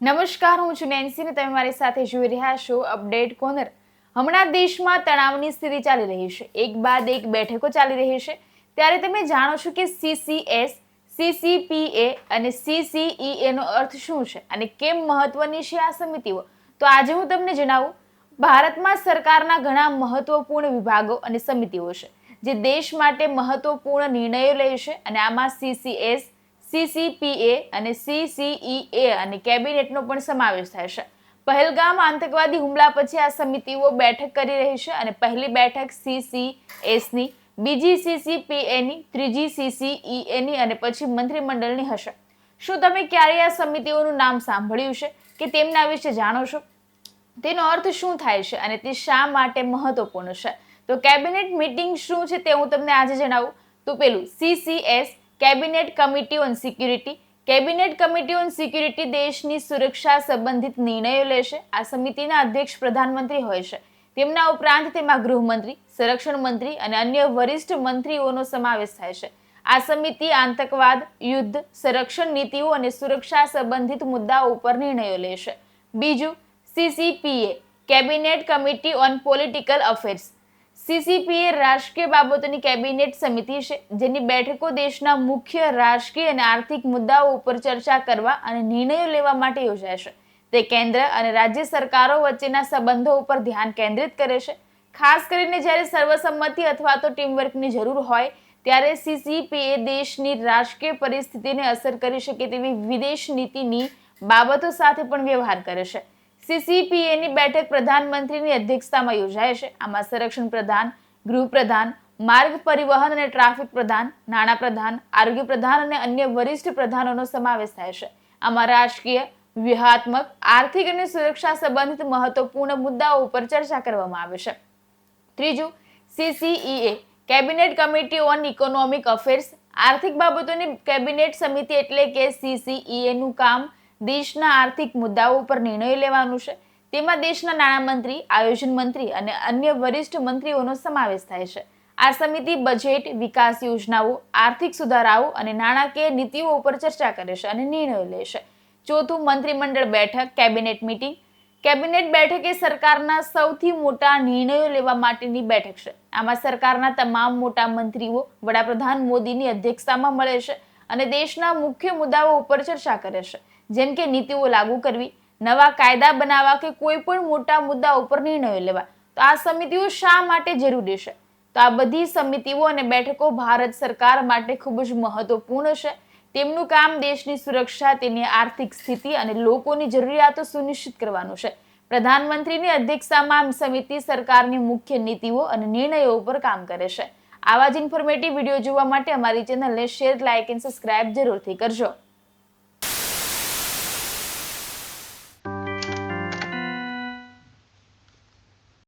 નમસ્કાર, હું છું નેન્સી અને તમે મારી સાથે જોઈ રહ્યા છો અપડેટ કોર્નર. હમણાં દેશમાં તણાવની સ્થિતિ ચાલી રહી છે. એક બાદ એક બેઠકો ચાલી રહી છે. ત્યારે તમે જાણો છો કે CCS, CCPA અને CCEA નો અર્થ શું છે અને કેમ મહત્વની છે આ સમિતિઓ. તો આજે હું તમને જણાવું. ભારતમાં સરકારના ઘણા મહત્વપૂર્ણ વિભાગો અને સમિતિઓ છે જે દેશ માટે મહત્વપૂર્ણ નિર્ણયો લે છે અને આમાં CCS, CCPA અને CCEA અને કેબિનેટનો પણ સમાવેશ થાય છે. પહેલગામ આતંકવાદી હુમલા પછી આ સમિતિઓ બેઠક કરી રહી છે અને પહેલી બેઠક CCS ની, બીજી CCPA ની, ત્રીજી CCEA ની અને પછી મંત્રીમંડળની હશે. શું તમે ક્યારેય આ સમિતિઓનું નામ સાંભળ્યું છે કે તેમના વિશે જાણો છો? તેનો અર્થ શું થાય છે અને તે શા માટે મહત્વપૂર્ણ છે? તો કેબિનેટ મીટિંગ શું છે તે હું તમને આજે જણાવું. તો પેલું CCS, cabinet committee on security. Cabinet committee on security દેશની સુરક્ષા સંબંધિત નિર્ણયો લેશે. આ સમિતિના અધ્યક્ષ પ્રધાનમંત્રી હોય છે. તેમના ઉપરાંત તેમાં ગૃહમંત્રી, સંરક્ષણ મંત્રી અને અન્ય વરિષ્ઠ મંત્રીઓનો સમાવેશ થાય છે. આ સમિતિ આતંકવાદ, યુદ્ધ, સંરક્ષણ નીતિઓ અને સુરક્ષા સંબંધિત મુદ્દાઓ ઉપર નિર્ણયો લેશે. બીજું, CCPA, cabinet committee on political affairs. CCPA રાષ્ટ્રીય બાબતોની કેબિનેટ સમિતિ છે જેની બેઠકો દેશના મુખ્ય રાજકીય અને આર્થિક મુદ્દાઓ ઉપર ચર્ચા કરવા અને નિર્ણયો લેવા માટે યોજાય છે. તે કેન્દ્ર અને રાજ્ય સરકારો વચ્ચેના સંબંધો ઉપર ધ્યાન કેન્દ્રિત કરે છે. ખાસ કરીને જ્યારે સર્વસંમતિ અથવા તો ટીમવર્કની જરૂર હોય ત્યારે CCPA દેશની રાજકીય પરિસ્થિતિને અસર કરી શકે તેવી વિદેશ નીતિની બાબતો સાથે પણ વ્યવહાર કરે છે. CCPA ની બેઠક પ્રધાનમંત્રીની અધ્યક્ષતામાં યોજાય છે. આમાં સંરક્ષણ પ્રધાન, ગૃહ પ્રધાન, માર્ગ પરિવહન અને ટ્રાફિક પ્રધાન, નાણાં પ્રધાન, આરોગ્ય પ્રધાન અને અન્ય વરિષ્ઠ પ્રધાનોનો સમાવેશ થાય છે. આમાં રાજકીય, વ્યૂહાત્મક, આર્થિક અને સુરક્ષા સંબંધિત મહત્વપૂર્ણ મુદ્દાઓ ઉપર ચર્ચા કરવામાં આવે છે. ત્રીજું, CCEA, cabinet committee on economic affairs. આર્થિક બાબતોની કેબિનેટ સમિતિ એટલે કે CCEA નું કામ દેશના આર્થિક મુદ્દાઓ ઉપર નિર્ણય લેવાનું છે. તેમાં દેશના નાણામંત્રી, આયોજન મંત્રી અને અન્ય વરિષ્ઠ મંત્રીઓનો સમાવેશ થાય છે. આ સમિતિ બજેટ, વિકાસ યોજનાઓ, આર્થિક સુધારાઓ અને નાણાકીય નીતિઓ ઉપર ચર્ચા કરે છે અને નિર્ણયો લે છે. ચોથું, મંત્રીમંડળ બેઠક, કેબિનેટ મીટિંગ. કેબિનેટ બેઠક એ સરકારના સૌથી મોટા નિર્ણયો લેવા માટેની બેઠક છે. આમાં સરકારના તમામ મોટા મંત્રીઓ વડાપ્રધાન મોદીની અધ્યક્ષતામાં મળે છે અને દેશના મુખ્ય મુદ્દાઓ ઉપર ચર્ચા કરે છે, જેમ કે નીતિઓ લાગુ કરવી, નવા કાયદા બનાવવા કે કોઈ પણ મોટા મુદ્દા ઉપર નિર્ણયો લેવા. તો આ સમિતિઓ શા માટે જરૂરી છે? તો આ બધી સમિતિઓ અને બેઠકો ભારત સરકાર માટે ખૂબ જ મહત્વપૂર્ણ છે. તેમનું કામ દેશની સુરક્ષા, તેની આર્થિક સ્થિતિ અને લોકોની જરૂરિયાતો સુનિશ્ચિત કરવાનું છે. પ્રધાનમંત્રીની અધ્યક્ષતામાં સમિતિ સરકારની મુખ્ય નીતિઓ અને નિર્ણયો ઉપર કામ કરે છે. આવા જ ઇન્ફોર્મેટિવ વિડીયો જોવા માટે અમારી ચેનલને શેર, લાઇક અને સબસ્ક્રાઇબ જરૂરથી કરજો.